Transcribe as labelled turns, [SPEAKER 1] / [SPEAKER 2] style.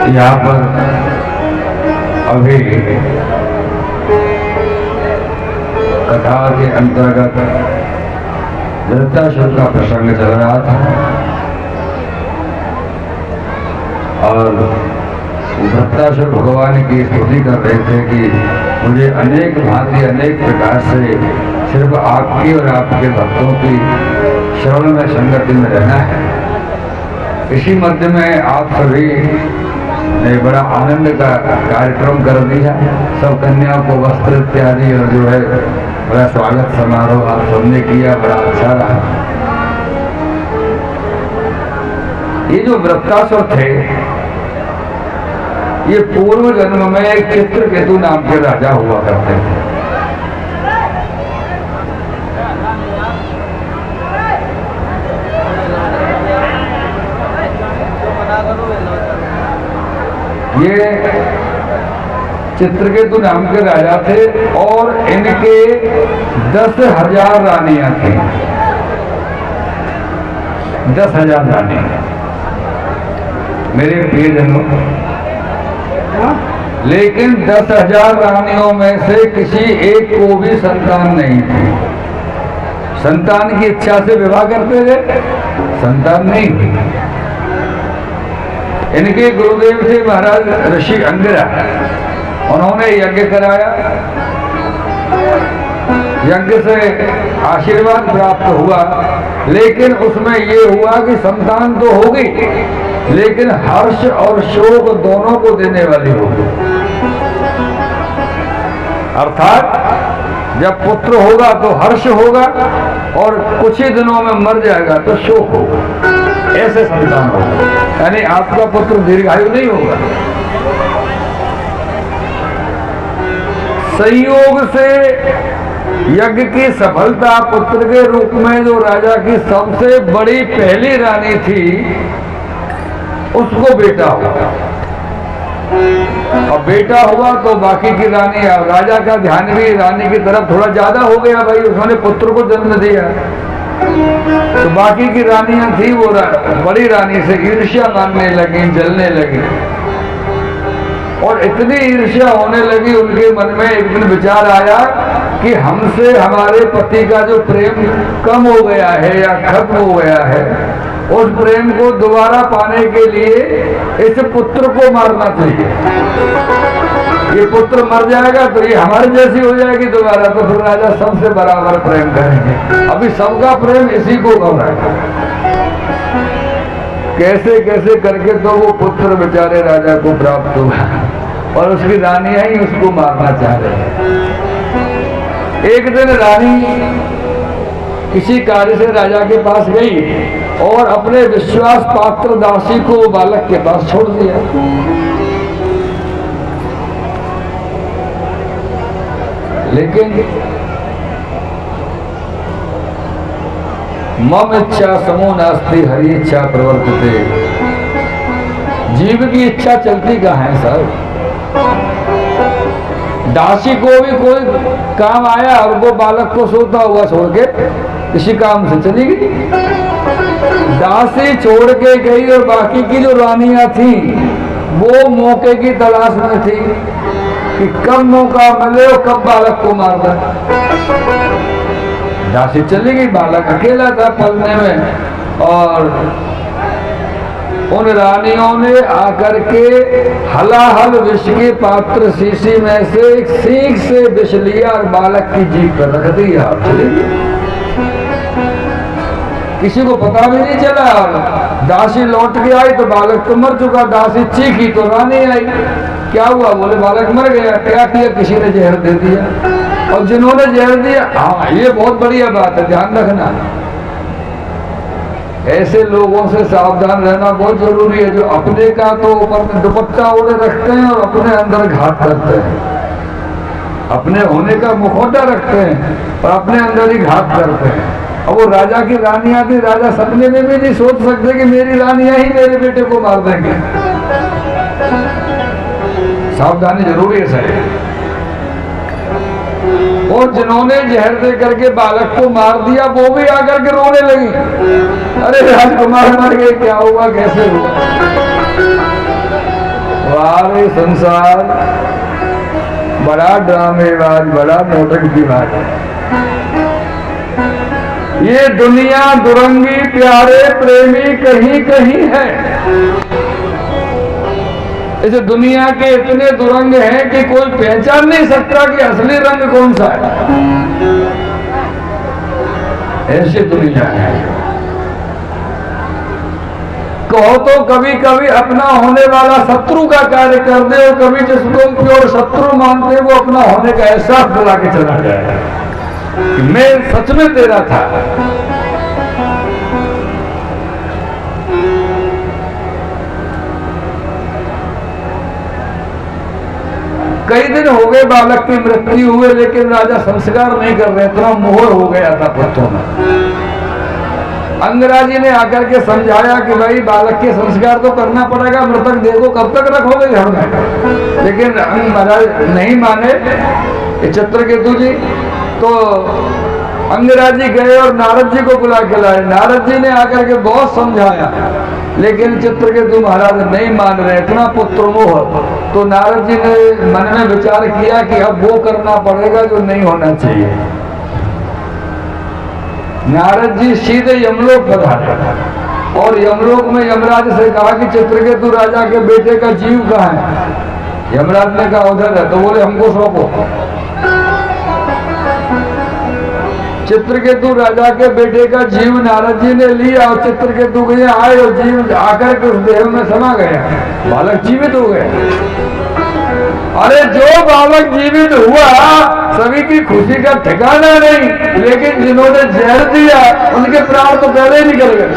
[SPEAKER 1] यहाँ पर अभी कथा के अंतर्गत वृत्तासुर का प्रसंग चल रहा था और वृत्तासुर भगवान की स्तुति कर रहे थे कि मुझे अनेक भांति अनेक प्रकार से सिर्फ आपकी और आपके भक्तों की श्रवण में संगति में रहना है। इसी मध्य में आप सभी ने बड़ा आनंद का कार्यक्रम कर दिया। सब कन्याओं को वस्त्र इत्यादि और जो है बड़ा स्वागत समारोह आप सबने किया, बड़ा अच्छा रहा। ये जो वृत्तासुर थे ये पूर्व जन्म में एक चित्रकेतु नाम के राजा हुआ करते थे। ये चित्रकेतु नाम के राजा थे और इनके 10,000 रानियां थी। 10,000 रानी मेरे प्रियजनों, लेकिन 10,000 रानियों में से किसी एक को भी संतान नहीं थी। संतान की इच्छा से विवाह करते थे, संतान नहीं थी। इनके गुरुदेव थे महाराज ऋषि अंगिरा। उन्होंने यज्ञ कराया, यज्ञ से आशीर्वाद प्राप्त हुआ, लेकिन उसमें ये हुआ कि संतान तो होगी लेकिन हर्ष और शोक दोनों को देने वाली होगी। अर्थात जब पुत्र होगा तो हर्ष होगा और कुछ ही दिनों में मर जाएगा तो शोक होगा। ऐसे संतान होगा, यानी आपका पुत्र दीर्घायु नहीं होगा। संयोग से यज्ञ की सफलता पुत्र के रूप में जो राजा की सबसे बड़ी पहली रानी थी उसको बेटा हुआ। और बेटा हुआ तो बाकी की रानी, राजा का ध्यान भी रानी की तरफ थोड़ा ज्यादा हो गया। भाई उसने पुत्र को जन्म दिया तो बाकी की रानियां थी वो बड़ी रानी से ईर्ष्या मानने लगी, जलने लगी और इतनी ईर्ष्या होने लगी उनके मन में। एक दिन विचार आया कि हमसे हमारे पति का जो प्रेम कम हो गया है या खत्म हो गया है, उस प्रेम को दोबारा पाने के लिए इस पुत्र को मारना चाहिए। ये पुत्र मर जाएगा तो ये हमारे जैसी हो जाएगी दोबारा, तो फिर राजा सबसे बराबर प्रेम करेंगे। अभी सबका प्रेम इसी को कम है। कैसे कैसे करके तो वो पुत्र बेचारे राजा को प्राप्त हुआ और उसकी रानियां ही उसको मारना चाह रहे हैं। एक दिन रानी किसी कार्य से राजा के पास गई और अपने विश्वास पात्र दासी को बालक के पास छोड़ दिया। लेकिन मम इच्छा समो नास्ति हरि इच्छा प्रवर्तते। जीव की इच्छा चलती कहाँ है सर? दासी को भी कोई काम आया और वो बालक को सोता हुआ छोड़ के किसी काम से चली गई। दासी छोड़ के गई और बाकी की जो रानियां थी वो मौके की तलाश में थी कि कब मौका मिले और कब बालक को मार दे। दासी चली गई, बालक अकेला था पलने में और उन रानियों ने आकर के हलाहल विष के पात्र शीशी में से एक सीख से विष लिया और बालक की जीभ पर रख दिया। चली किसी को पता भी नहीं चला। दासी लौट के आई तो बालक तो मर चुका। दासी चीखी तो रानी आई, क्या हुआ? बोले बालक मर गया। क्या किया? किसी ने जहर दे दिया। और जिन्होंने जहर दिया, हाँ ये बहुत बढ़िया बात है, ध्यान रखना। ऐसे लोगों से सावधान रहना बहुत जरूरी है जो अपने का तो ऊपर में दुपट्टा ओढ़े रखते हैं और अपने अंदर घात करते हैं। अपने होने का मुखौटा रखते हैं और अपने अंदर ही घात करते हैं। अब वो राजा की रानियां थी, राजा सपने में भी नहीं सोच सकते कि मेरी रानियां ही मेरे बेटे को मार देंगे। सावधानी जरूरी है सर। और जिन्होंने जहर दे करके बालक को मार दिया वो भी आकर के रोने लगी, अरे राजकुमार मर गए, क्या हुआ, कैसे हुआ? वारे संसार बड़ा ड्रामेबाज, बड़ा नौटंकीबाज। ये दुनिया दुरंगी प्यारे प्रेमी कहीं कहीं है। इस दुनिया के इतने दुरंग हैं कि कोई पहचान नहीं सकता कि असली रंग कौन सा है। ऐसी दुनिया है। कहो तो कभी कभी अपना होने वाला शत्रु का कार्य कर दे, और कभी जिसको प्योर शत्रु मानते वो अपना होने का एहसास दिला के चला जाए कि मैं सच में तेरा था। कई दिन हो गए बालक की मृत्यु हुए, लेकिन राजा संस्कार नहीं कर रहे, इतना मोहर हो गया था पुत्रों में। अंगराज जी ने आकर के समझाया कि भाई बालक के संस्कार तो करना पड़ेगा, मृतक देह को कब तक रखोगे घर में। लेकिन महाराज नहीं माने चित्रकेतु जी। तो अंगराज जी गए और नारद जी को बुला के लाए। नारद जी ने आकर के बहुत समझाया, लेकिन चित्रकेतु महाराज नहीं मान रहे, इतना पुत्र मोह। तो नारद जी ने मन में विचार किया कि अब वो करना पड़ेगा जो नहीं होना चाहिए। नारद जी सीधे यमलोक पधारे और यमलोक में यमराज से कहा कि चित्रकेतु राजा के बेटे का जीव कहाँ है। यमराज ने कहा उधर है। तो बोले हमको सौंपो। चित्रकेतु राजा के बेटे का जीव नारद जी ने लिया और चित्रकेतु के यहाँ आए और जीव आकर के उस देह में समा गया। बालक जीवित हो गए। अरे जो बालक जीवित हुआ सभी की खुशी का ठिकाना नहीं, लेकिन जिन्होंने जहर दिया उनके प्राण तो पहले ही निकल गए।